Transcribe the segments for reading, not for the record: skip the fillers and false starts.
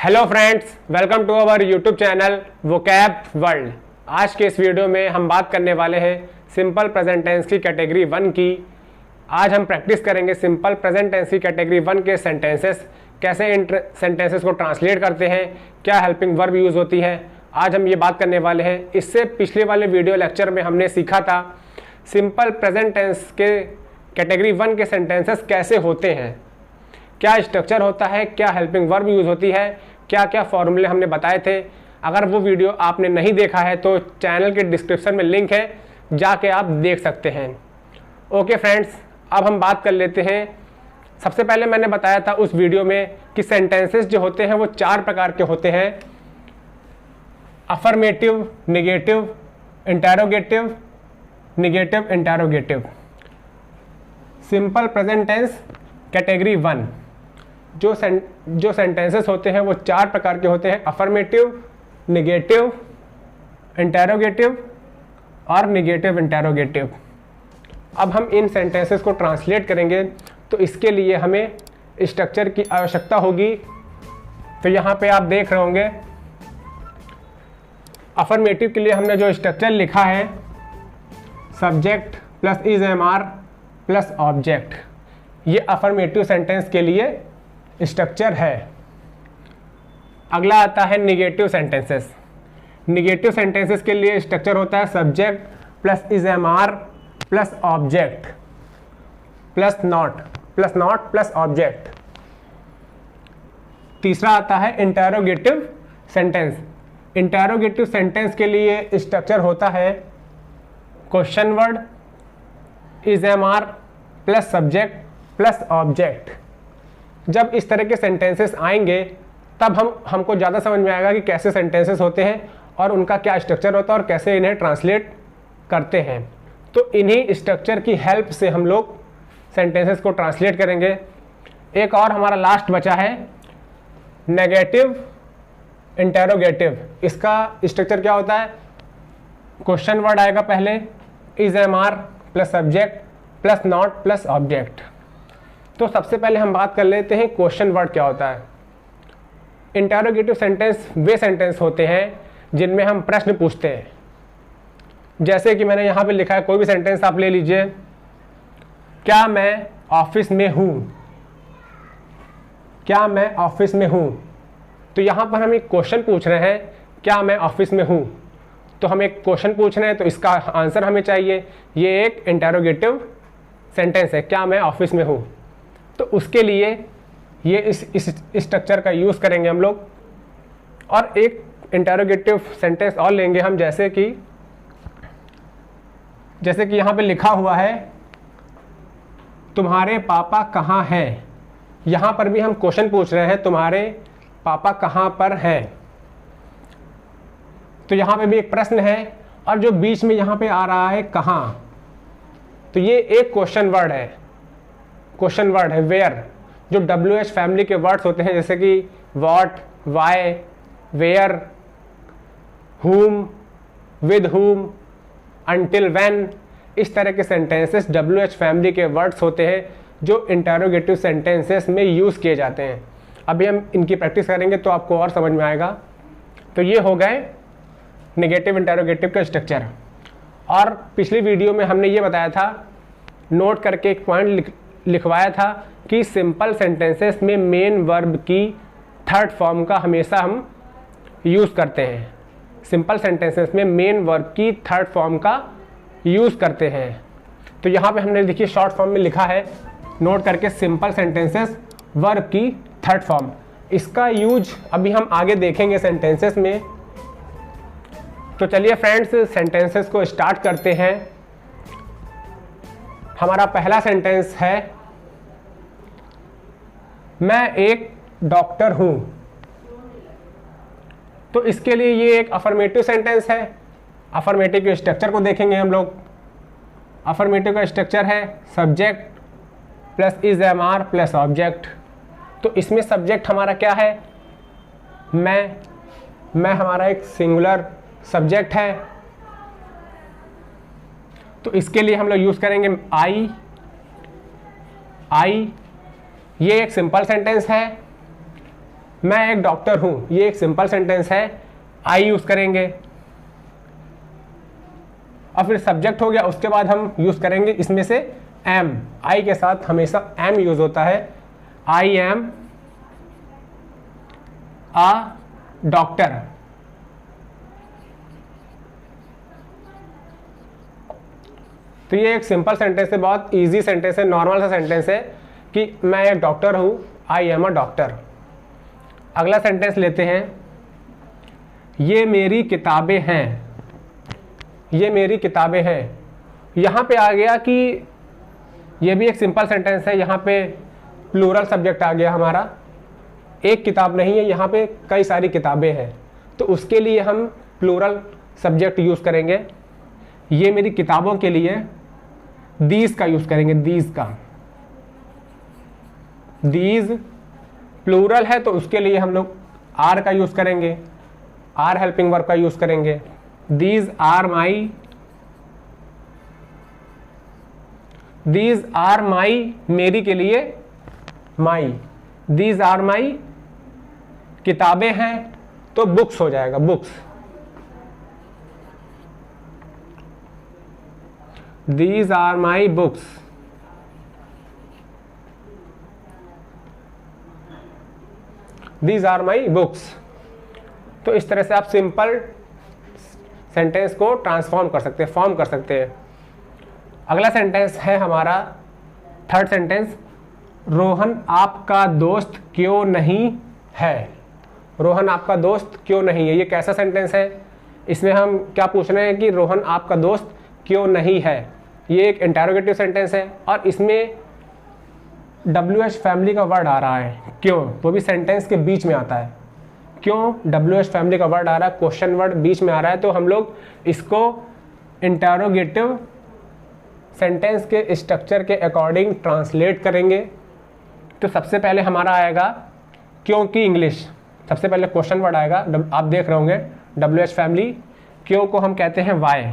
Hello friends, welcome to our YouTube channel vocab world. आज के इस वीडियो में हम बात करने वाले हैं सिंपल प्रेजेंट टेंस की कैटेगरी 1 की। आज हम प्रैक्टिस करेंगे सिंपल प्रेजेंट टेंस की कैटेगरी 1 के सेंटेंसेस, कैसे इन सेंटेंसेस को ट्रांसलेट करते हैं, क्या हेल्पिंग वर्ब यूज़ होती है, आज हम ये बात करने वाले हैं। इससे पिछले वाले वीडियो लेक्चर में हमने सीखा था सिंपल प्रेजेंट टेंस के कैटेगरी 1 के सेंटेंसेस कैसे होते हैं, क्या स्ट्रक्चर होता है, क्या हेल्पिंग वर्ब यूज़ होती है, क्या क्या फॉर्मूले हमने बताए थे। अगर वो वीडियो आपने नहीं देखा है तो चैनल के डिस्क्रिप्शन में लिंक है, जाके आप देख सकते हैं। ओके फ्रेंड्स, अब हम बात कर लेते हैं। सबसे पहले मैंने बताया था उस वीडियो में कि सेंटेंसेस जो होते हैं वो 4 प्रकार के होते हैं: affirmative, negative, interrogative, negative interrogative. Simple present tense category 1 जो सेंटेंसेस होते हैं वो 4 प्रकार के होते हैं: अफर्मेटिव, नेगेटिव, इंटरोगेटिव और नेगेटिव इंटरोगेटिव। अब हम इन सेंटेंसेस को ट्रांसलेट करेंगे तो इसके लिए हमें स्ट्रक्चर की आवश्यकता होगी। तो यहाँ पे आप देख रहे होंगे अफर्मेटिव के लिए हमने जो स्ट्रक्चर लिखा है, subject plus is am are plus object, ये अफर्मेटिव सेंटेंस के लिए स्ट्रक्चर है। अगला आता है निगेटिव सेंटेंसेस। निगेटिव सेंटेंसेस के लिए स्ट्रक्चर होता है subject plus is am are plus object plus not plus object. तीसरा आता है इंटरोगेटिव सेंटेंस। इंटरोगेटिव सेंटेंस के लिए स्ट्रक्चर होता है question word, is am are plus subject plus object. जब इस तरह के सेंटेंसेस आएंगे तब हमको ज़्यादा समझ में आएगा कि कैसे सेंटेंसेस होते हैं और उनका क्या स्ट्रक्चर होता है और कैसे इन्हें ट्रांसलेट करते हैं। तो इन्हीं स्ट्रक्चर की हेल्प से हम लोग सेंटेंसेस को ट्रांसलेट करेंगे। एक और हमारा लास्ट बचा है नेगेटिव इंटरोगेटिव। इसका स्ट्रक्चर क्या होता है? क्वेश्चन वर्ड आएगा पहले, is am are plus subject plus not plus object. तो सबसे पहले हम बात कर लेते हैं क्वेश्चन वर्ड क्या होता है। इंटरोगेटिव सेंटेंस वे सेंटेंस होते हैं जिनमें हम प्रश्न पूछते हैं। जैसे कि मैंने यहाँ पे लिखा है, कोई भी सेंटेंस आप ले लीजिए, क्या मैं ऑफिस में हूँ, क्या मैं ऑफिस में हूँ। तो यहाँ पर हम एक क्वेश्चन पूछ रहे हैं, क्या मैं ऑफिस में हूँ। तो हम एक क्वेश्चन पूछ रहे हैं तो इसका आंसर हमें चाहिए। ये एक इंटरोगेटिव सेंटेंस है, क्या मैं ऑफिस में हूँ। तो उसके लिए ये इस स्ट्रक्चर का यूज़ करेंगे हम लोग। और एक इंटरोगेटिव सेंटेंस और लेंगे हम, जैसे कि यहाँ पे लिखा हुआ है तुम्हारे पापा कहाँ हैं। यहाँ पर भी हम क्वेश्चन पूछ रहे हैं, तुम्हारे पापा कहाँ पर हैं। तो यहाँ पे भी एक प्रश्न है और जो बीच में यहाँ पे आ रहा है कहाँ, तो ये एक क्वेश्चन वर्ड है। क्वेश्चन वर्ड है वेयर, जो WH फैमिली के वर्ड्स होते हैं, जैसे कि what, why, where, whom, with whom, until when। इस तरह के सेंटेंसेस WH फैमिली के वर्ड्स होते हैं जो इंटरोगेटिव सेंटेंसेस में यूज़ किए जाते हैं। अभी हम इनकी प्रैक्टिस करेंगे तो आपको और समझ में आएगा। तो ये हो गए नेगेटिव इंटरोगेटिव का स्ट्रक्चर। और पिछली वीडियो में हमने ये बताया था, नोट करके एक पॉइंट लिखवाया था कि सिंपल सेंटेंसेस में मेन वर्ब की थर्ड फॉर्म का हमेशा हम यूज़ करते हैं। सिंपल सेंटेंसेस में मेन वर्ब की थर्ड फॉर्म का यूज़ करते हैं। तो यहाँ पे हमने देखिए शॉर्ट फॉर्म में लिखा है, नोट करके, सिंपल सेंटेंसेस वर्ब की थर्ड फॉर्म। इसका यूज अभी हम आगे देखेंगे सेंटेंसेस में। तो चलिए फ्रेंड्स, सेंटेंसेस को स्टार्ट करते हैं। हमारा पहला सेंटेंस है, मैं एक डॉक्टर हूं। तो इसके लिए ये एक अफर्मेटिव सेंटेंस है। अफर्मेटिव के स्ट्रक्चर को देखेंगे हम लोग। अफर्मेटिव का स्ट्रक्चर है subject plus is am are plus object. तो इसमें सब्जेक्ट हमारा क्या है? मैं हमारा एक सिंगुलर सब्जेक्ट है। तो इसके लिए हम लोग यूज़ करेंगे आई। ये एक सिंपल सेंटेंस है। मैं एक डॉक्टर हूं, ये एक सिंपल सेंटेंस है, आई यूज करेंगे। और फिर सब्जेक्ट हो गया, उसके बाद हम यूज करेंगे इसमें से एम। आई के साथ हमेशा एम यूज होता है। I am a doctor. तो ये एक सिंपल सेंटेंस है, बहुत इजी सेंटेंस है, नॉर्मल सा सेंटेंस है कि मैं एक डॉक्टर हूं, आई एम अ डॉक्टर। अगला सेंटेंस लेते हैं, ये मेरी किताबें हैं। ये मेरी किताबें हैं, यहां पे आ गया कि ये भी एक सिंपल सेंटेंस है, यहां पे प्लूरल सब्जेक्ट आ गया हमारा, एक किताब नहीं है, यहां पे कई सारी किताबें हैं, तो उसके लिए हम प्लूरल सब्जेक्ट यूज करेंगे। ये मेरी किताबों के लिए दीज का यूज करेंगे, दीज का। दीज प्लूरल है तो उसके लिए हम लोग आर का यूज करेंगे, आर हेल्पिंग वर्ब का यूज करेंगे। These are my, these are my, मेरी के लिए माई। दीज आर माई, किताबें हैं तो बुक्स हो जाएगा, books. These are my books. These are my books. तो इस तरह से आप सिंपल सेंटेंस को ट्रांसफॉर्म कर सकते हैं, फॉर्म कर सकते हैं। अगला सेंटेंस है हमारा थर्ड सेंटेंस, रोहन आपका दोस्त क्यों नहीं है। रोहन आपका दोस्त क्यों नहीं है, ये कैसा सेंटेंस है? इसमें हम क्या पूछ रहे हैं कि रोहन आपका दोस्त क्यों नहीं है। ये एक इंटरोगेटिव सेंटेंस है और इसमें WH फैमिली का वर्ड आ रहा है, क्यों, वो भी सेंटेंस के बीच में आता है। क्यों WH फैमिली का वर्ड आ रहा है, क्वेश्चन वर्ड बीच में आ रहा है, तो हम लोग इसको इंटरोगेटिव सेंटेंस के स्ट्रक्चर के अकॉर्डिंग ट्रांसलेट करेंगे। तो सबसे पहले हमारा आएगा क्योंकि इंग्लिश, सबसे पहले क्वेश्चन वर्ड आएगा, आप देख रहे होंगे WH फैमिली। क्यों को हम कहते हैं वाई,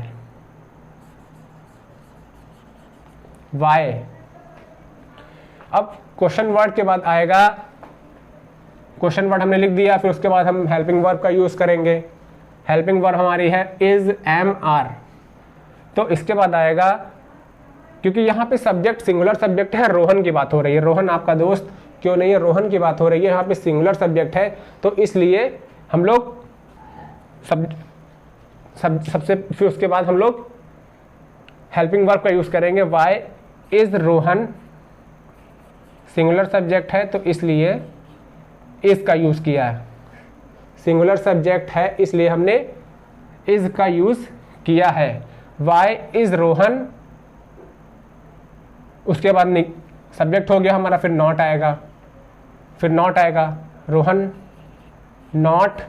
वाई। अब क्वेश्चन वर्ड के बाद आएगा, क्वेश्चन वर्ड हमने लिख दिया, फिर उसके बाद हम हेल्पिंग वर्ब का यूज करेंगे। हेल्पिंग वर्ब हमारी है इज, एम, आर। तो इसके बाद आएगा, क्योंकि यहाँ पे सब्जेक्ट सिंगुलर सब्जेक्ट है, रोहन की बात हो रही है, रोहन आपका दोस्त क्यों नहीं है, रोहन की बात हो रही है, यहाँ पे सिंगुलर सब्जेक्ट है, तो इसलिए हम लोग सबसे फिर उसके बाद हम लोग हेल्पिंग वर्ब का यूज करेंगे। Why is Rohan, singular subject है तो इसलिए इज का यूज किया है, सिंगुलर सब्जेक्ट है इसलिए हमने इज का यूज किया है। वाई इज रोहन, उसके बाद सब्जेक्ट हो गया हमारा, फिर नॉट आएगा, फिर नॉट आएगा, Rohan not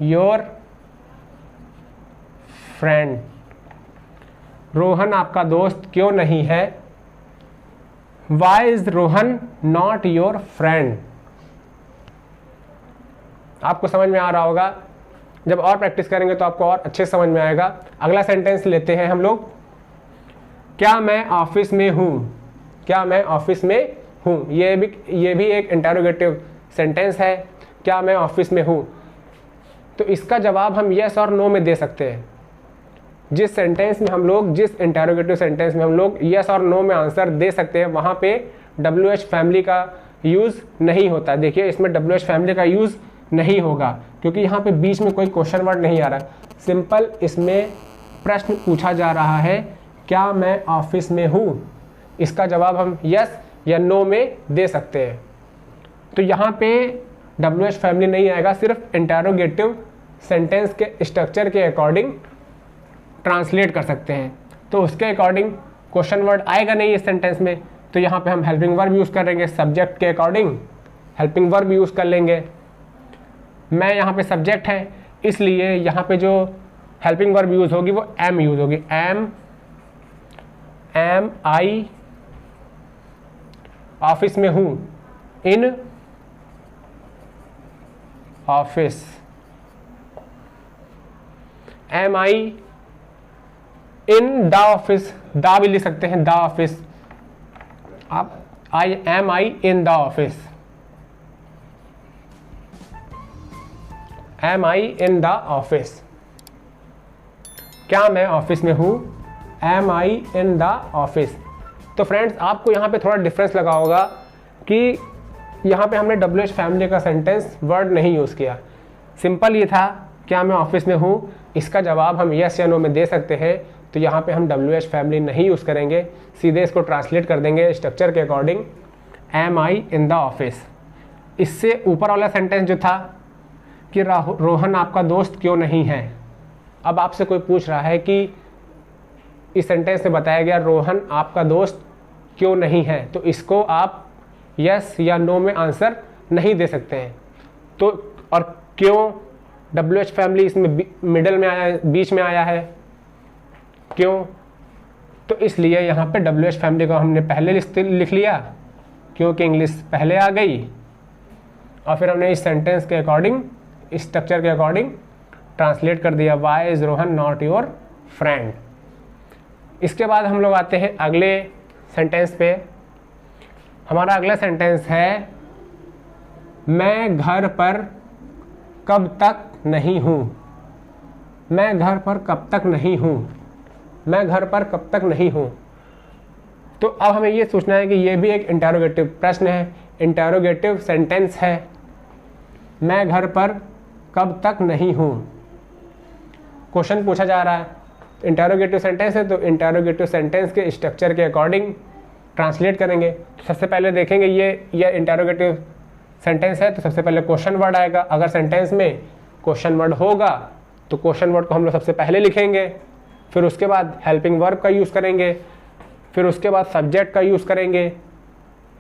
your friend. Rohan आपका दोस्त क्यों नहीं है, why is Rohan not your friend. आपको समझ में आ रहा होगा, जब और प्रैक्टिस करेंगे तो आपको और अच्छे समझ में आएगा। अगला सेंटेंस लेते हैं हम लोग, क्या मैं ऑफिस में हूं, क्या मैं ऑफिस में हूं। ये भी एक इंटरोगेटिव सेंटेंस है, क्या मैं ऑफिस में हूं। तो इसका जवाब हम यस और नो में दे सकते हैं। जिस सेंटेंस में हम लोग, जिस इंटरोगेटिव सेंटेंस में हम लोग यस और नो में आंसर दे सकते हैं, वहां पे WH फैमिली का यूज नहीं होता। देखिए इसमें WH फैमिली का यूज नहीं होगा क्योंकि यहाँ पे बीच में कोई क्वेश्चन वर्ड नहीं आ रहा। सिंपल इसमें प्रश्न पूछा जा रहा है, क्या मैं ऑफिस में हूं, इसका जवाब हम यस या नो में दे सकते हैं। तो यहाँ पे WH फैमिली नहीं आएगा, सिर्फ इंटरोगेटिव सेंटेंस के स्ट्रक्चर के अकॉर्डिंग ट्रांसलेट कर सकते हैं। तो उसके अकॉर्डिंग क्वेश्चन वर्ड आएगा नहीं इस सेंटेंस में, तो यहाँ पे हम हेल्पिंग वर्ब यूज़ करेंगे, सब्जेक्ट के अकॉर्डिंग हेल्पिंग वर्ब यूज़ कर लेंगे। मैं यहाँ पे सब्जेक्ट है इसलिए यहाँ पे जो हेल्पिंग वर्ब यूज़ होगी वो एम यूज़ होगी, एम आई ऑफिस में हूँ, in office. Am I in the office, the भी लिख सकते हैं, द ऑफिस। आप am I in the office. Am I in the office, क्या मैं ऑफिस में हूँ? Am I in the office. तो फ्रेंड्स आपको यहाँ पे थोड़ा डिफरेंस लगा होगा कि यहाँ पे हमने WH फैमिली का सेंटेंस वर्ड नहीं यूज़ किया। सिंपल ये था, क्या मैं ऑफिस में हूँ, इसका जवाब हम यस या नो में दे सकते हैं, तो यहाँ पे हम WH फैमिली नहीं यूज़ करेंगे, सीधे इसको ट्रांसलेट कर देंगे स्ट्रक्चर के according, am I in the office. इससे ऊपर वाला सेंटेंस जो था कि रोहन आपका दोस्त क्यों नहीं है, अब आपसे कोई पूछ रहा है कि इस सेंटेंस में बताया गया रोहन आपका दोस्त क्यों नहीं है, तो इसको आप यस या नो में आंसर नहीं दे सकते हैं। तो और क्यों, WH फैमिली इसमें मिडल में आया है, बीच में आया है, क्यों? तो इसलिए यहाँ पे WH फैमिली को हमने पहले लिख लिया क्योंकि इंग्लिश पहले आ गई, और फिर हमने इस सेंटेंस के अकॉर्डिंग, इस स्ट्रक्चर के अकॉर्डिंग ट्रांसलेट कर दिया, why is Rohan not your friend. इसके बाद हम लोग आते हैं अगले सेंटेंस पे। हमारा अगला सेंटेंस है, मैं घर पर कब तक नहीं हूँ। मैं घर पर कब तक नहीं हूँ, मैं घर पर कब तक नहीं हूँ। तो अब हमें ये सोचना है कि ये भी एक इंटरोगेटिव प्रश्न है, इंटरोगेटिव सेंटेंस है। मैं घर पर कब तक नहीं हूँ, क्वेश्चन पूछा जा रहा है, इंटरोगेटिव सेंटेंस है, तो इंटरोगेटिव सेंटेंस के स्ट्रक्चर के अकॉर्डिंग ट्रांसलेट करेंगे। तो सबसे पहले देखेंगे ये इंटरोगेटिव सेंटेंस है, तो सबसे पहले क्वेश्चन वर्ड आएगा। अगर सेंटेंस में क्वेश्चन वर्ड होगा तो क्वेश्चन वर्ड को हम लोग सबसे पहले लिखेंगे, फिर उसके बाद हेल्पिंग वर्ब का यूज़ करेंगे, फिर उसके बाद सब्जेक्ट का यूज़ करेंगे,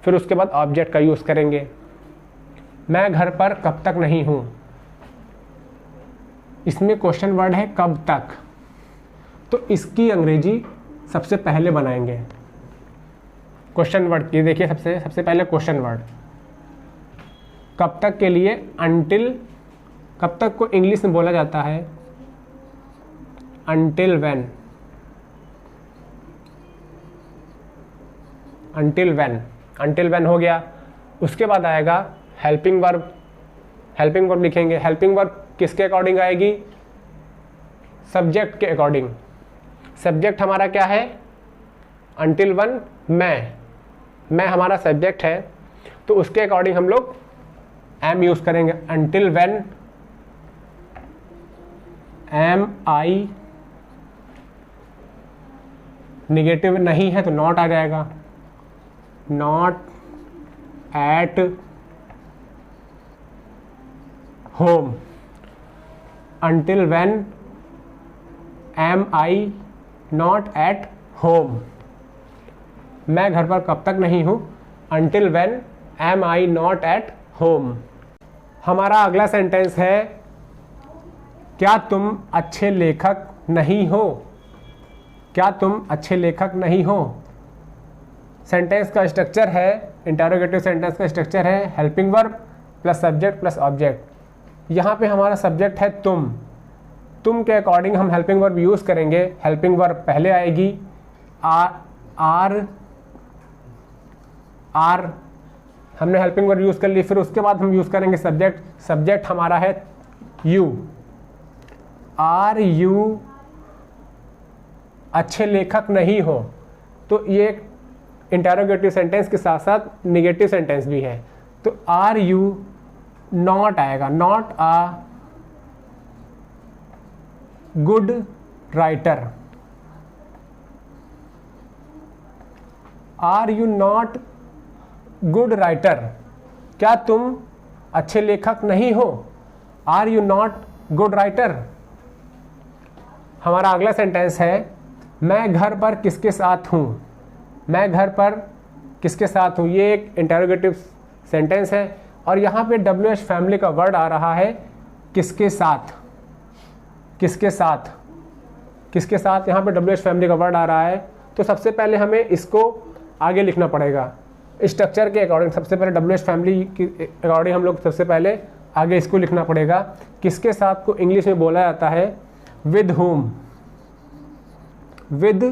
फिर उसके बाद ऑब्जेक्ट का यूज़ करेंगे। मैं घर पर कब तक नहीं हूँ, इसमें क्वेश्चन वर्ड है कब तक, तो इसकी अंग्रेजी सबसे पहले बनाएंगे। क्वेश्चन वर्ड ये देखिए, सबसे पहले क्वेश्चन वर्ड कब तक के लिए अनटिल, कब तक को इंग्लिश में बोला जाता है until when, until when, until when हो गया। उसके बाद आएगा हेल्पिंग वर्ब, हेल्पिंग वर्ब लिखेंगे। हेल्पिंग वर्ब किसके अकॉर्डिंग आएगी? सब्जेक्ट के अकॉर्डिंग। सब्जेक्ट हमारा क्या है? अनटिल वन, मैं हमारा सब्जेक्ट है, तो उसके अकॉर्डिंग हम लोग एम यूज़ करेंगे। Until when am I, negative नहीं है तो नॉट आ जाएगा, not at home. Until when am I not at home, मैं घर पर कब तक नहीं हूँ, until when am I not at home. हमारा अगला सेंटेंस है, क्या तुम अच्छे लेखक नहीं हो, क्या तुम अच्छे लेखक नहीं हो। सेंटेंस का स्ट्रक्चर है, इंटरोगेटिव सेंटेंस का स्ट्रक्चर है helping verb plus subject plus object. यहाँ पे हमारा सब्जेक्ट है तुम के अकॉर्डिंग हम हेल्पिंग वर्ब यूज़ करेंगे। हेल्पिंग वर्ब पहले आएगी, आर हमने हेल्पिंग वर्ब यूज़ कर ली, फिर उसके बाद हम यूज़ करेंगे सब्जेक्ट। सब्जेक्ट हमारा है यू, आर यू अच्छे लेखक नहीं हो, तो ये एक इंटरोगेटिव सेंटेंस के साथ साथ निगेटिव सेंटेंस भी है, तो आर यू नॉट आएगा, not a good writer. Are you not good writer, क्या तुम अच्छे लेखक नहीं हो, are you not good writer. हमारा अगला सेंटेंस है, मैं घर पर किसके साथ हूँ, मैं घर पर किसके साथ हूँ। ये एक इंटरोगेटिव सेंटेंस है और यहाँ पे WH फैमिली का वर्ड आ रहा है किसके साथ, किसके साथ, किसके साथ, यहाँ पे WH फैमिली का वर्ड आ रहा है। तो सबसे पहले हमें इसको आगे लिखना पड़ेगा स्ट्रक्चर के अकॉर्डिंग। सबसे पहले WH फैमिली के अकॉर्डिंग हम लोग सबसे पहले आगे इसको लिखना पड़ेगा। किसके साथ को इंग्लिश में बोला जाता है with home, with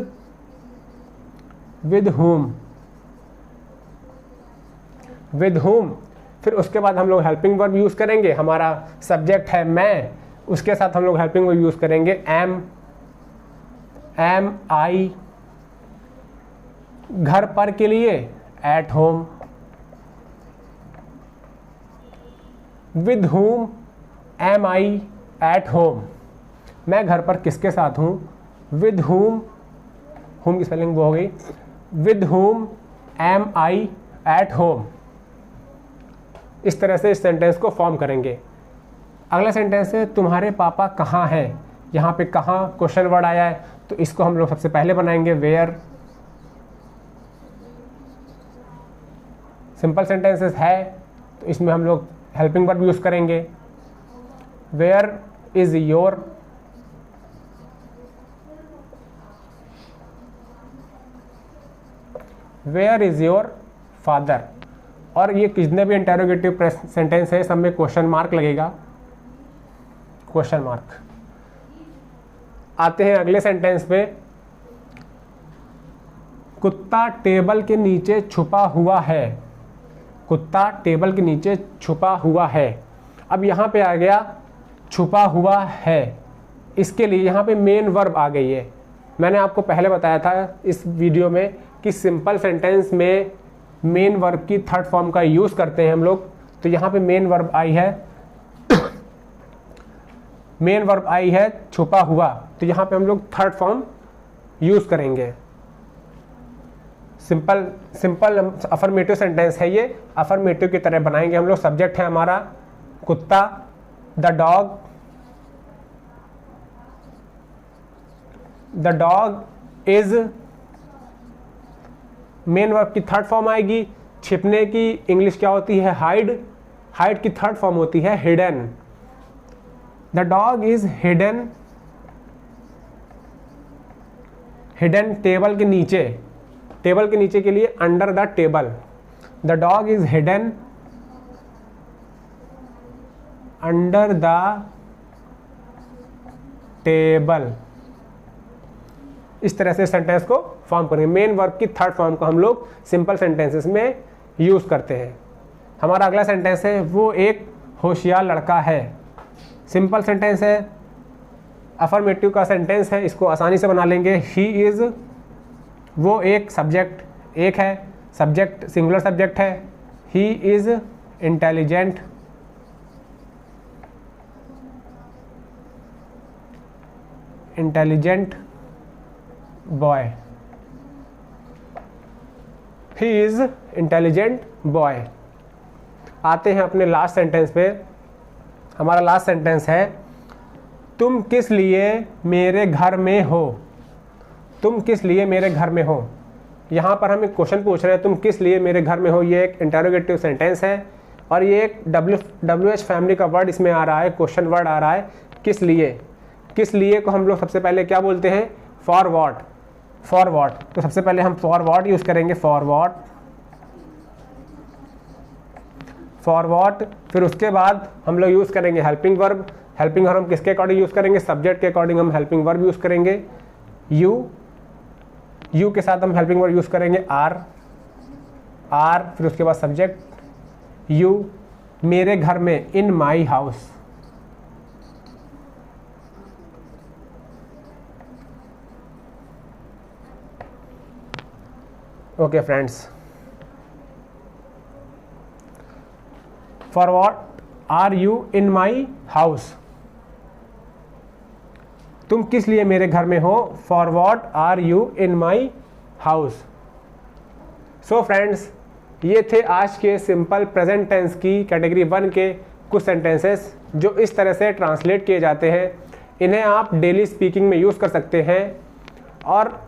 home, with home. फिर फिर उसके बाद हम लोग हेल्पिंग वर्ब यूज़ करेंगे, हमारा सब्जेक्ट है मैं, उसके साथ हम लोग हेल्पिंग वर्ब यूज़ करेंगे एम आई, घर पर के लिए at home, with whom am I at home, मैं घर पर किसके साथ हूँ, विद whom, whom की स्पेलिंग वो हो गई, with whom am I at home. इस तरह से इस सेंटेंस को फॉर्म करेंगे। अगला सेंटेंस है तुम्हारे पापा कहाँ हैं। यहाँ पे कहाँ क्वेश्चन वर्ड आया है, तो इसको हम लोग सबसे पहले बनाएंगे वेयर। सिंपल सेंटेंसेस है तो इसमें हम लोग हेल्पिंग वर्ब यूज़ करेंगे। Where is your, where is your father. और ये कितने भी इंटेरोगेटिव सेंटेंस है सब में क्वेश्चन मार्क लगेगा, क्वेश्चन मार्क। आते हैं अगले सेंटेंस पे, कुत्ता टेबल के नीचे छुपा हुआ है, कुत्ता टेबल के नीचे छुपा हुआ है। अब यहाँ पे आ गया छुपा हुआ है, इसके लिए यहाँ पे मेन वर्ब आ गई है। मैंने आपको पहले बताया था इस वीडियो में कि सिंपल सेंटेंस में मेन वर्ब की थर्ड फॉर्म का यूज़ करते हैं हम लोग। तो यहाँ पे मेन वर्ब आई है मेन वर्ब आई है छुपा हुआ, तो यहाँ पे हम लोग थर्ड फॉर्म यूज़ करेंगे। सिंपल अफर्मेटिव सेंटेंस है, ये अफर्मेटिव की तरह बनाएंगे हम लोग। सब्जेक्ट है हमारा कुत्ता, the dog is, main verb की थर्ड फॉर्म आएगी। छिपने की इंग्लिश क्या होती है, हाइड, हाइड की थर्ड फॉर्म होती है hidden. The dog is hidden, hidden table के नीचे, टेबल के नीचे के लिए under the table. The dog is hidden under the table. इस तरह से सेंटेंस को फॉर्म करेंगे। मेन वर्ब की थर्ड फॉर्म को हम लोग सिंपल सेंटेंसेस में यूज़ करते हैं। हमारा अगला सेंटेंस है वो एक होशियार लड़का है। सिंपल सेंटेंस है, अफर्मेटिव का सेंटेंस है, इसको आसानी से बना लेंगे। ही इज़, वो एक सब्जेक्ट एक है, सब्जेक्ट सिंगुलर सब्जेक्ट है। He is intelligent, intelligent boy, he is intelligent boy. आते हैं अपने लास्ट सेंटेंस पे। हमारा लास्ट सेंटेंस है तुम किस लिए मेरे घर में हो, तुम किस लिए मेरे घर में हो। यहाँ पर हम एक क्वेश्चन पूछ रहे हैं, तुम किस लिए मेरे घर में हो। ये एक इंटरोगेटिव सेंटेंस है और ये एक WH फैमिली का वर्ड इसमें आ रहा है, क्वेश्चन वर्ड आ रहा है किस लिए। किस लिए को हम लोग सबसे पहले क्या बोलते हैं, फॉर व्हाट, फॉर व्हाट। तो सबसे पहले हम फॉर व्हाट यूज़ करेंगे, फॉर व्हाट, फॉर व्हाट। फिर उसके बाद हम लोग यूज़ करेंगे हेल्पिंग वर्ब। हेल्पिंग वर्ब हम किसके अकॉर्डिंग यूज़ करेंगे, सब्जेक्ट के अकॉर्डिंग हम हेल्पिंग वर्ब यूज़ करेंगे। यू के साथ हम हेल्पिंग वर्ब यूज़ करेंगे आर, फिर उसके बाद सब्जेक्ट यू, मेरे घर में, in my house. Okay friends, for what are you in my house, तुम किस लिए मेरे घर में हो। For what are you in my house. So friends, ये थे आज के सिंपल प्रेजेंट टेंस की कैटेगरी 1 के कुछ सेंटेंसेस जो इस तरह से ट्रांसलेट किए जाते हैं। इन्हें आप डेली स्पीकिंग में यूज़ कर सकते हैं। और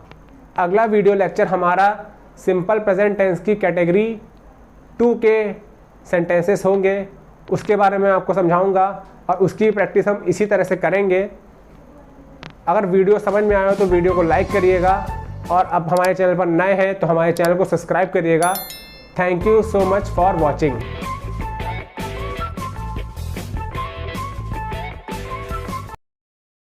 अगला वीडियो लेक्चर हमारा सिंपल प्रेजेंट टेंस की कैटेगरी 2 के सेंटेंसेस होंगे, उसके बारे में आपको समझाऊंगा और उसकी प्रैक्टिस हम इसी तरह से करेंगे। अगर वीडियो समझ में आया हो तो वीडियो को लाइक करिएगा और अब हमारे चैनल पर नए हैं तो हमारे चैनल को सब्सक्राइब करिएगा। Thank you so much for watching.